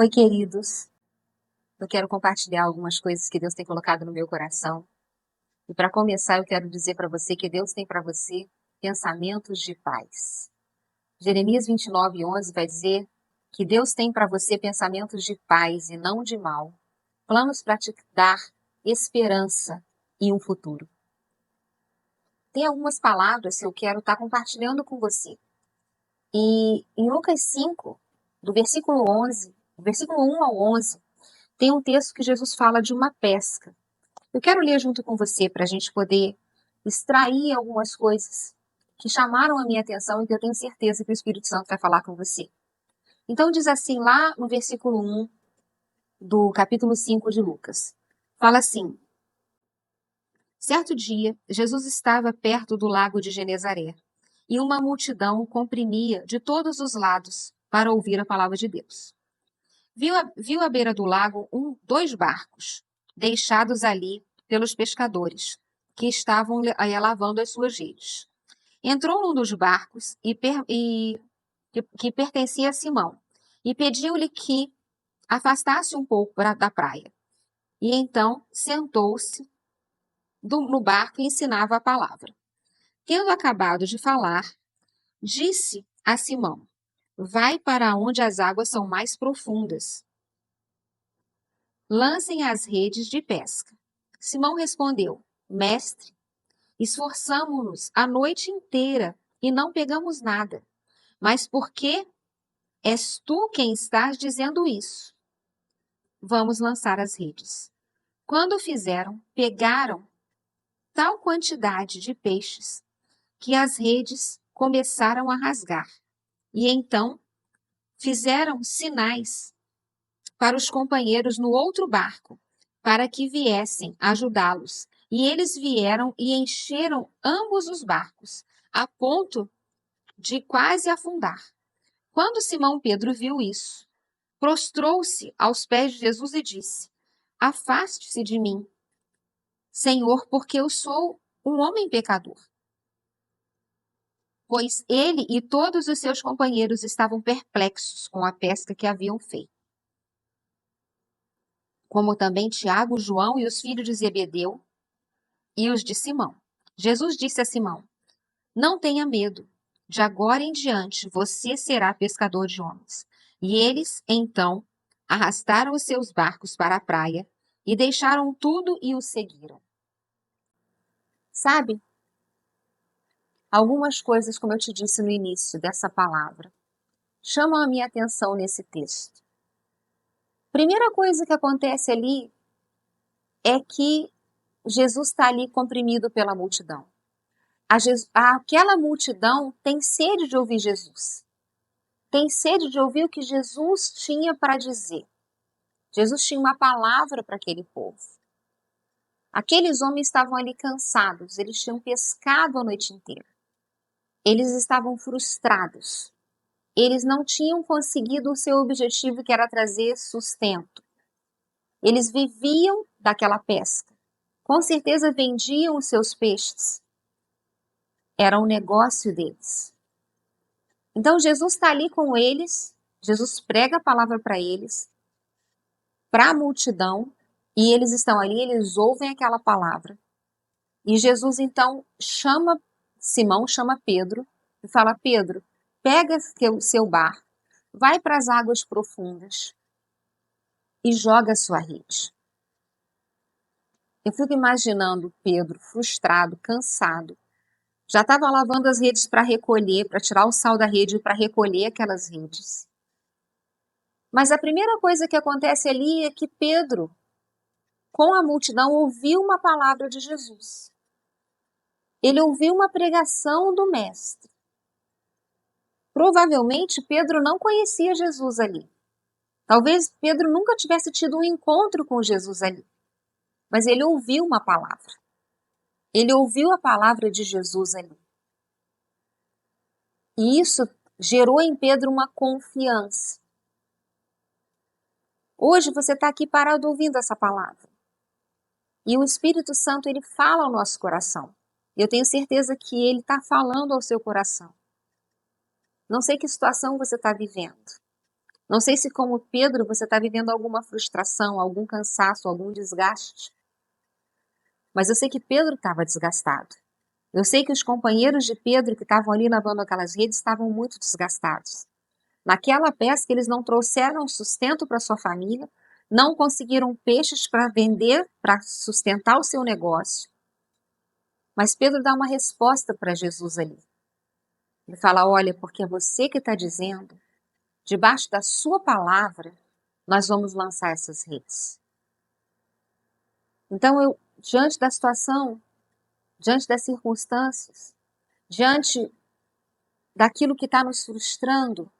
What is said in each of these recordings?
Oi, queridos. Eu quero compartilhar algumas coisas que Deus tem colocado no meu coração. E para começar, eu quero dizer para você que Deus tem para você pensamentos de paz. Jeremias 29:11 vai dizer que Deus tem para você pensamentos de paz e não de mal, planos para te dar esperança e um futuro. Tem algumas palavras que eu quero estar compartilhando com você. E em Lucas 5, do versículo 1 ao 11, tem um texto que Jesus fala de uma pesca. Eu quero ler junto com você para a gente poder extrair algumas coisas que chamaram a minha atenção e que eu tenho certeza que o Espírito Santo vai falar com você. Então diz assim lá no versículo 1 do capítulo 5 de Lucas. Fala assim: certo dia, Jesus estava perto do lago de Genezaré e uma multidão o comprimia de todos os lados para ouvir a palavra de Deus. Viu à beira do lago dois barcos, deixados ali pelos pescadores, que estavam lavando as suas redes. Entrou num dos barcos que pertencia a Simão e pediu-lhe que afastasse um pouco da praia. E então sentou-se no barco e ensinava a palavra. Tendo acabado de falar, disse a Simão: vai para onde as águas são mais profundas. Lancem as redes de pesca. Simão respondeu: mestre, esforçamo-nos a noite inteira e não pegamos nada. Mas por que és tu quem estás dizendo isso? Vamos lançar as redes. Quando o fizeram, pegaram tal quantidade de peixes que as redes começaram a rasgar. E então fizeram sinais para os companheiros no outro barco, para que viessem ajudá-los. E eles vieram e encheram ambos os barcos, a ponto de quase afundar. Quando Simão Pedro viu isso, prostrou-se aos pés de Jesus e disse: afaste-se de mim, Senhor, porque eu sou um homem pecador. Pois ele e todos os seus companheiros estavam perplexos com a pesca que haviam feito. Como também Tiago, João e os filhos de Zebedeu e os de Simão. Jesus disse a Simão: não tenha medo, de agora em diante você será pescador de homens. E eles, então, arrastaram os seus barcos para a praia e deixaram tudo e o seguiram. Sabe, algumas coisas, como eu te disse no início dessa palavra, chamam a minha atenção nesse texto. Primeira coisa que acontece ali é que Jesus está ali comprimido pela multidão. Aquela multidão tem sede de ouvir Jesus. Tem sede de ouvir o que Jesus tinha para dizer. Jesus tinha uma palavra para aquele povo. Aqueles homens estavam ali cansados, eles tinham pescado a noite inteira. Eles estavam frustrados. Eles não tinham conseguido o seu objetivo, que era trazer sustento. Eles viviam daquela pesca. Com certeza vendiam os seus peixes. Era um negócio deles. Então Jesus está ali com eles, Jesus prega a palavra para eles, para a multidão, e eles estão ali, eles ouvem aquela palavra. E Jesus então chama Simão, chama Pedro, e fala: Pedro, pega o seu barco, vai para as águas profundas e joga a sua rede. Eu fico imaginando Pedro frustrado, cansado. Já estava lavando as redes para recolher, para tirar o sal da rede e para recolher aquelas redes. Mas a primeira coisa que acontece ali é que Pedro, com a multidão, ouviu uma palavra de Jesus. Ele ouviu uma pregação do Mestre. Provavelmente Pedro não conhecia Jesus ali. Talvez Pedro nunca tivesse tido um encontro com Jesus ali. Mas ele ouviu uma palavra. Ele ouviu a palavra de Jesus ali. E isso gerou em Pedro uma confiança. Hoje você está aqui parado ouvindo essa palavra. E o Espírito Santo, ele fala ao nosso coração. Eu tenho certeza que ele está falando ao seu coração. Não sei que situação você está vivendo. Não sei se, como Pedro, você está vivendo alguma frustração, algum cansaço, algum desgaste. Mas eu sei que Pedro estava desgastado. Eu sei que os companheiros de Pedro que estavam ali lavando aquelas redes estavam muito desgastados. Naquela pesca, eles não trouxeram sustento para sua família, não conseguiram peixes para vender, para sustentar o seu negócio. Mas Pedro dá uma resposta para Jesus ali. Ele fala, olha, porque é você que está dizendo, debaixo da sua palavra, nós vamos lançar essas redes. Então, eu, diante da situação, diante das circunstâncias, diante daquilo que está nos frustrando,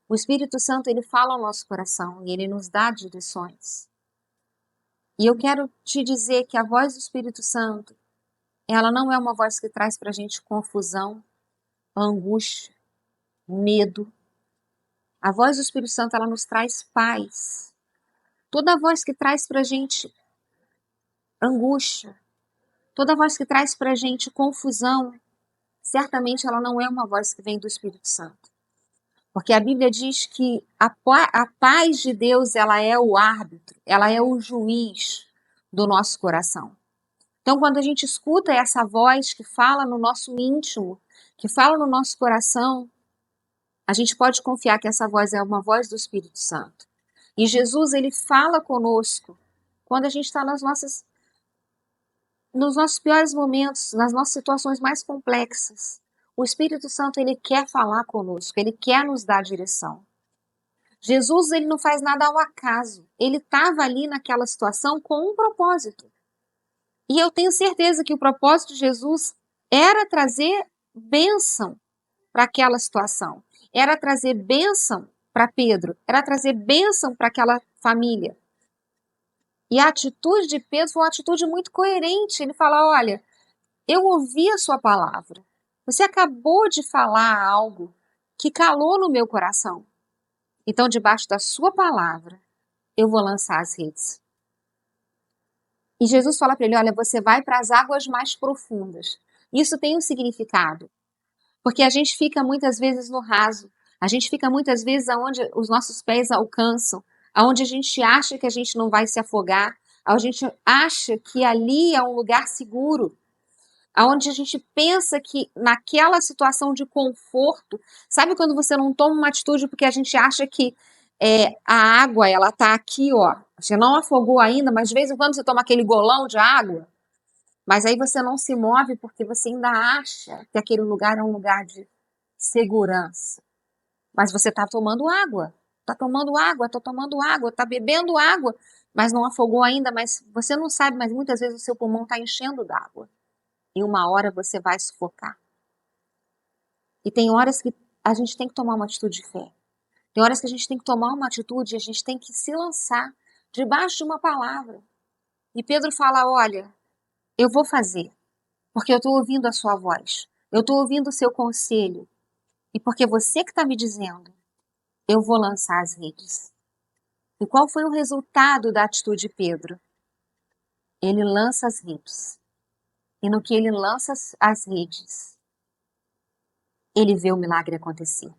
o Espírito Santo, ele fala ao nosso coração e ele nos dá direções. E eu quero te dizer que a voz do Espírito Santo, ela não é uma voz que traz para a gente confusão, angústia, medo. A voz do Espírito Santo, ela nos traz paz. Toda voz que traz para a gente angústia, toda voz que traz para a gente confusão, certamente ela não é uma voz que vem do Espírito Santo. Porque a Bíblia diz que a paz de Deus, ela é o árbitro, ela é o juiz do nosso coração. Então, quando a gente escuta essa voz que fala no nosso íntimo, que fala no nosso coração, a gente pode confiar que essa voz é uma voz do Espírito Santo. E Jesus, ele fala conosco quando a gente está nos nossos piores momentos, nas nossas situações mais complexas. O Espírito Santo, ele quer falar conosco, ele quer nos dar direção. Jesus, ele não faz nada ao acaso. Ele estava ali naquela situação com um propósito. E eu tenho certeza que o propósito de Jesus era trazer bênção para aquela situação. Era trazer bênção para Pedro. Era trazer bênção para aquela família. E a atitude de Pedro foi uma atitude muito coerente. Ele fala, olha, eu ouvi a sua palavra. Você acabou de falar algo que calou no meu coração. Então, debaixo da sua palavra, eu vou lançar as redes. E Jesus fala para ele, olha, você vai para as águas mais profundas. Isso tem um significado. Porque a gente fica muitas vezes no raso. A gente fica muitas vezes aonde os nossos pés alcançam. Aonde a gente acha que a gente não vai se afogar. Aonde a gente acha que ali é um lugar seguro. Aonde a gente pensa que naquela situação de conforto, sabe quando você não toma uma atitude porque a gente acha que a água, ela tá aqui, ó, você não afogou ainda, mas de vez em quando você toma aquele golão de água, mas aí você não se move porque você ainda acha que aquele lugar é um lugar de segurança. Mas você tá tomando água, tá bebendo água, mas não afogou ainda, mas você não sabe, mas muitas vezes o seu pulmão tá enchendo d'água. E uma hora você vai sufocar. E tem horas que a gente tem que tomar uma atitude de fé. Tem horas que a gente tem que tomar uma atitude e a gente tem que se lançar debaixo de uma palavra. E Pedro fala, olha, eu vou fazer, porque eu estou ouvindo a sua voz. Eu estou ouvindo o seu conselho. E porque você que está me dizendo, eu vou lançar as redes. E qual foi o resultado da atitude de Pedro? Ele lança as redes. E no que ele lança as redes, ele vê o milagre acontecer.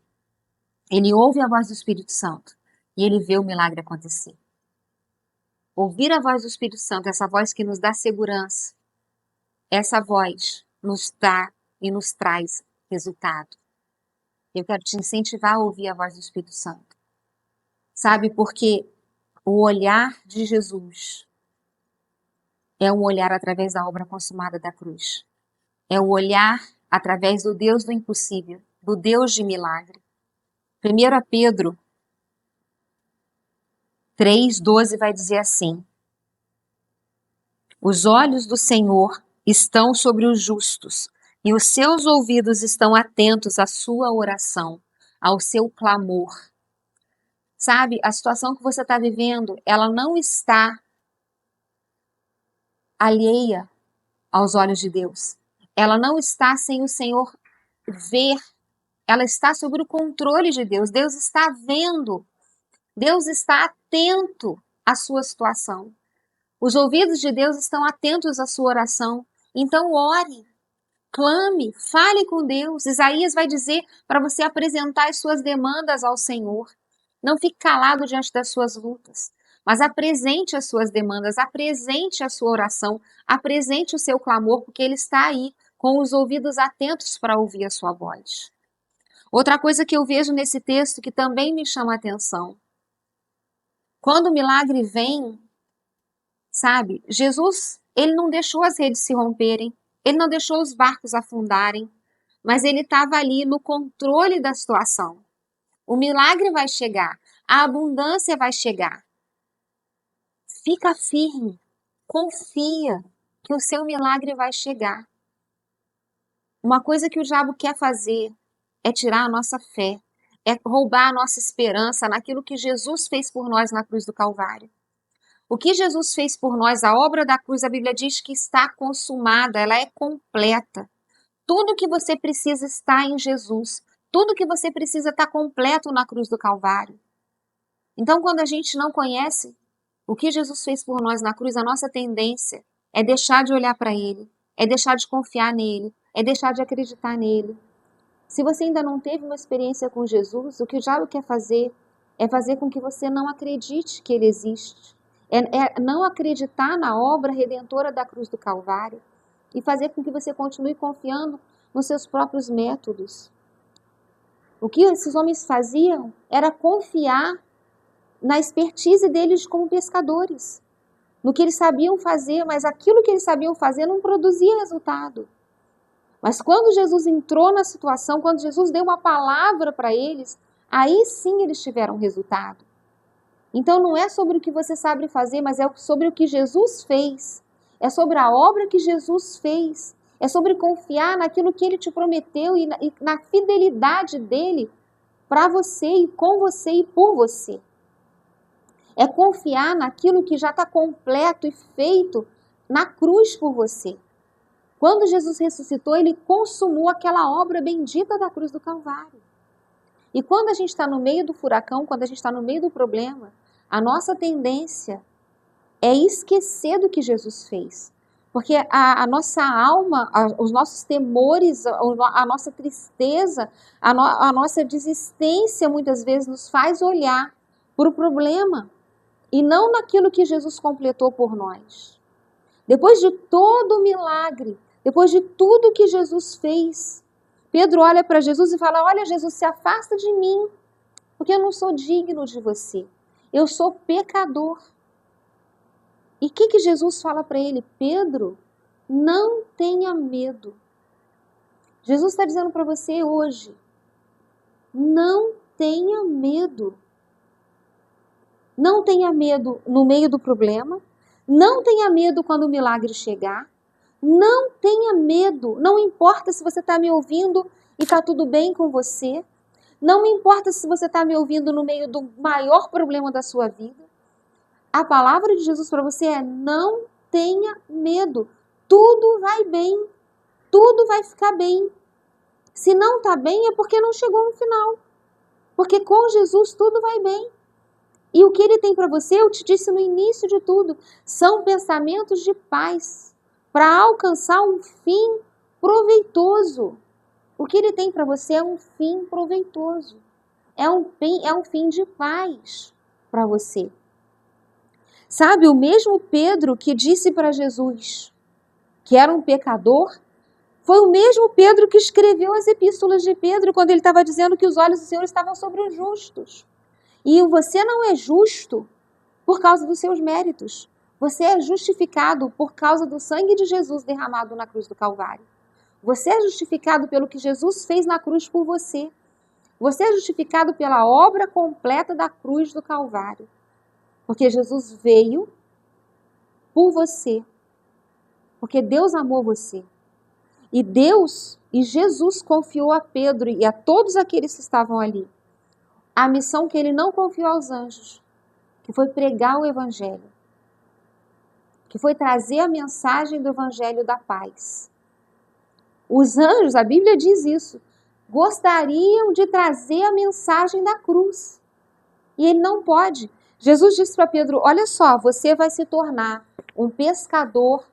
Ele ouve a voz do Espírito Santo e ele vê o milagre acontecer. Ouvir a voz do Espírito Santo, essa voz que nos dá segurança, essa voz nos dá e nos traz resultado. Eu quero te incentivar a ouvir a voz do Espírito Santo. Sabe, porque o olhar de Jesus é um olhar através da obra consumada da cruz. É o olhar através do Deus do impossível, do Deus de milagre. 1 Pedro 3,12 vai dizer assim: os olhos do Senhor estão sobre os justos, e os seus ouvidos estão atentos à sua oração, ao seu clamor. Sabe, a situação que você está vivendo, ela não está alheia aos olhos de Deus. Ela não está sem o Senhor ver. Ela está sob o controle de Deus. Deus está vendo. Deus está atento à sua situação. Os ouvidos de Deus estão atentos à sua oração. Então ore, clame, fale com Deus. Isaías vai dizer para você apresentar as suas demandas ao Senhor. Não fique calado diante das suas lutas, mas apresente as suas demandas, apresente a sua oração, apresente o seu clamor, porque Ele está aí, com os ouvidos atentos para ouvir a sua voz. Outra coisa que eu vejo nesse texto que também me chama a atenção. Quando o milagre vem, sabe, Jesus, Ele não deixou as redes se romperem, Ele não deixou os barcos afundarem, mas Ele estava ali no controle da situação. O milagre vai chegar, a abundância vai chegar. Fica firme, confia que o seu milagre vai chegar. Uma coisa que o diabo quer fazer é tirar a nossa fé, é roubar a nossa esperança naquilo que Jesus fez por nós na cruz do Calvário. O que Jesus fez por nós, a obra da cruz, a Bíblia diz que está consumada, ela é completa. Tudo que você precisa está em Jesus. Tudo que você precisa está completo na cruz do Calvário. Então, quando a gente não conhece o que Jesus fez por nós na cruz, a nossa tendência é deixar de olhar para Ele, é deixar de confiar nele, é deixar de acreditar nele. Se você ainda não teve uma experiência com Jesus, o que o diabo quer fazer é fazer com que você não acredite que Ele existe. É não acreditar na obra redentora da cruz do Calvário e fazer com que você continue confiando nos seus próprios métodos. O que esses homens faziam era confiar na expertise deles como pescadores, no que eles sabiam fazer, mas aquilo que eles sabiam fazer não produzia resultado. Mas quando Jesus entrou na situação, quando Jesus deu uma palavra para eles, aí sim eles tiveram resultado. Então não é sobre o que você sabe fazer, mas é sobre o que Jesus fez. É sobre a obra que Jesus fez. É sobre confiar naquilo que Ele te prometeu e na fidelidade dEle para você e com você e por você. É confiar naquilo que já está completo e feito na cruz por você. Quando Jesus ressuscitou, Ele consumou aquela obra bendita da cruz do Calvário. E quando a gente está no meio do furacão, quando a gente está no meio do problema, a nossa tendência é esquecer do que Jesus fez. Porque a nossa alma, os nossos temores, a nossa tristeza, a nossa desistência muitas vezes nos faz olhar para o problema e não naquilo que Jesus completou por nós. Depois de todo o milagre, depois de tudo que Jesus fez, Pedro olha para Jesus e fala: olha, Jesus, se afasta de mim, porque eu não sou digno de você. Eu sou pecador. E o que Jesus fala para ele? Pedro, não tenha medo. Jesus está dizendo para você hoje, não tenha medo. Não tenha medo no meio do problema. Não tenha medo quando o milagre chegar. Não tenha medo. Não importa se você está me ouvindo e está tudo bem com você. Não importa se você está me ouvindo no meio do maior problema da sua vida. A palavra de Jesus para você é: não tenha medo. Tudo vai bem. Tudo vai ficar bem. Se não está bem é porque não chegou no final. Porque com Jesus tudo vai bem. E o que Ele tem para você, eu te disse no início de tudo, são pensamentos de paz, para alcançar um fim proveitoso. O que Ele tem para você é um fim proveitoso. É um fim de paz para você. Sabe, o mesmo Pedro que disse para Jesus que era um pecador, foi o mesmo Pedro que escreveu as epístolas de Pedro, quando ele estava dizendo que os olhos do Senhor estavam sobre os justos. E você não é justo por causa dos seus méritos. Você é justificado por causa do sangue de Jesus derramado na cruz do Calvário. Você é justificado pelo que Jesus fez na cruz por você. Você é justificado pela obra completa da cruz do Calvário. Porque Jesus veio por você. Porque Deus amou você. E Jesus confiou a Pedro e a todos aqueles que estavam ali a missão que Ele não confiou aos anjos, que foi pregar o Evangelho, que foi trazer a mensagem do Evangelho da paz. Os anjos, a Bíblia diz isso, gostariam de trazer a mensagem da cruz. E Ele não pode. Jesus disse para Pedro: olha só, você vai se tornar um pescador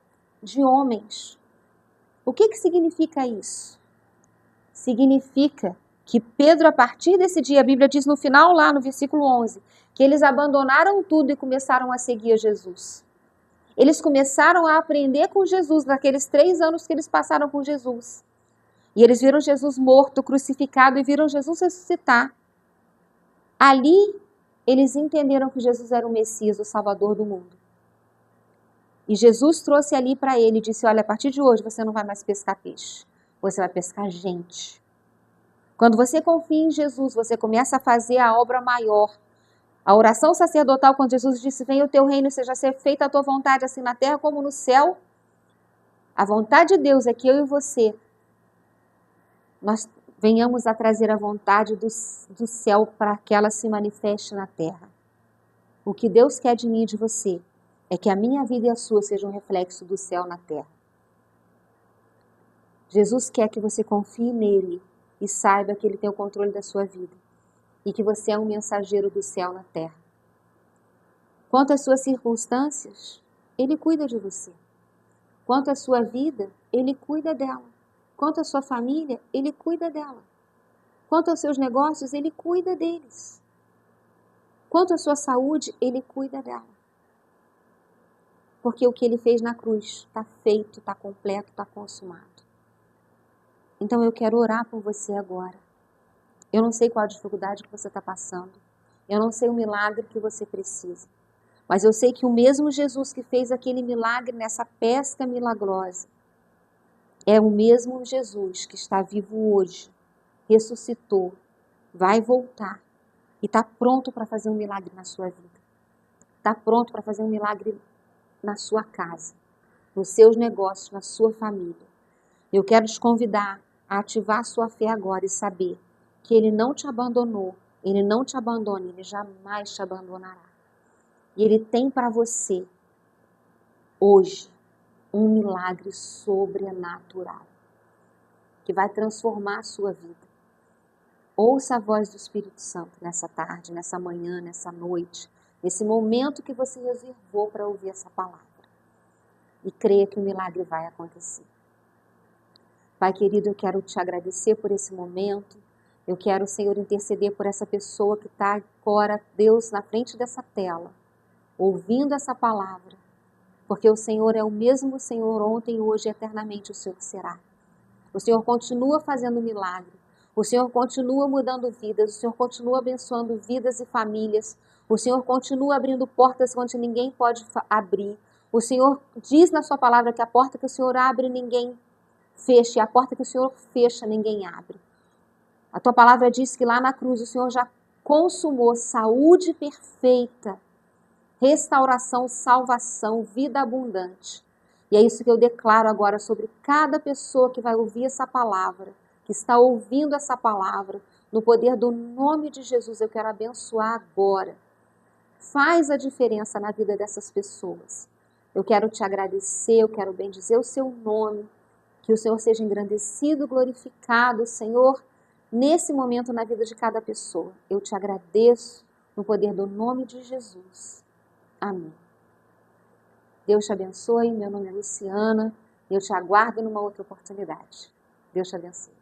de homens. O que significa isso? Significa que Pedro, a partir desse dia, a Bíblia diz no final, lá no versículo 11, que eles abandonaram tudo e começaram a seguir a Jesus. Eles começaram a aprender com Jesus, naqueles 3 anos que eles passaram com Jesus. E eles viram Jesus morto, crucificado, e viram Jesus ressuscitar. Ali, eles entenderam que Jesus era o Messias, o Salvador do mundo. E Jesus trouxe ali para ele e disse, olha, a partir de hoje você não vai mais pescar peixe, você vai pescar gente. Quando você confia em Jesus, você começa a fazer a obra maior. A oração sacerdotal, quando Jesus disse, venha o teu reino, seja feita a tua vontade, assim na terra como no céu. A vontade de Deus é que eu e você, nós venhamos a trazer a vontade do céu para que ela se manifeste na terra. O que Deus quer de mim e de você é que a minha vida e a sua sejam um reflexo do céu na terra. Jesus quer que você confie nele e saiba que ele tem o controle da sua vida e que você é um mensageiro do céu na terra. Quanto às suas circunstâncias, ele cuida de você. Quanto à sua vida, ele cuida dela. Quanto à sua família, ele cuida dela. Quanto aos seus negócios, ele cuida deles. Quanto à sua saúde, ele cuida dela. Porque o que ele fez na cruz está feito, está completo, está consumado. Então eu quero orar por você agora. Eu não sei qual a dificuldade que você está passando. Eu não sei o milagre que você precisa. Mas eu sei que o mesmo Jesus que fez aquele milagre nessa pesca milagrosa é o mesmo Jesus que está vivo hoje, ressuscitou, vai voltar e está pronto para fazer um milagre na sua vida. Está pronto para fazer um milagre na sua casa, nos seus negócios, na sua família. Eu quero te convidar a ativar a sua fé agora e saber que Ele não te abandonou, Ele não te abandona, Ele jamais te abandonará. E Ele tem para você, hoje, um milagre sobrenatural, que vai transformar a sua vida. Ouça a voz do Espírito Santo nessa tarde, nessa manhã, nessa noite, nesse momento que você reservou para ouvir essa palavra. E creia que o milagre vai acontecer. Pai querido, eu quero te agradecer por esse momento. Eu quero, Senhor, interceder por essa pessoa que está agora, Deus, na frente dessa tela, ouvindo essa palavra. Porque o Senhor é o mesmo Senhor ontem, hoje e eternamente o Senhor será. O Senhor continua fazendo milagre. O Senhor continua mudando vidas. O Senhor continua abençoando vidas e famílias. O Senhor continua abrindo portas onde ninguém pode abrir. O Senhor diz na sua palavra que a porta que o Senhor abre, ninguém fecha. E a porta que o Senhor fecha, ninguém abre. A tua palavra diz que lá na cruz o Senhor já consumou saúde perfeita, restauração, salvação, vida abundante. E é isso que eu declaro agora sobre cada pessoa que vai ouvir essa palavra, que está ouvindo essa palavra. No poder do nome de Jesus, eu quero abençoar agora. Faz a diferença na vida dessas pessoas. Eu quero te agradecer, eu quero bendizer o seu nome. Que o Senhor seja engrandecido, glorificado, Senhor, nesse momento na vida de cada pessoa. Eu te agradeço no poder do nome de Jesus. Amém. Deus te abençoe, meu nome é Luciana, eu te aguardo numa outra oportunidade. Deus te abençoe.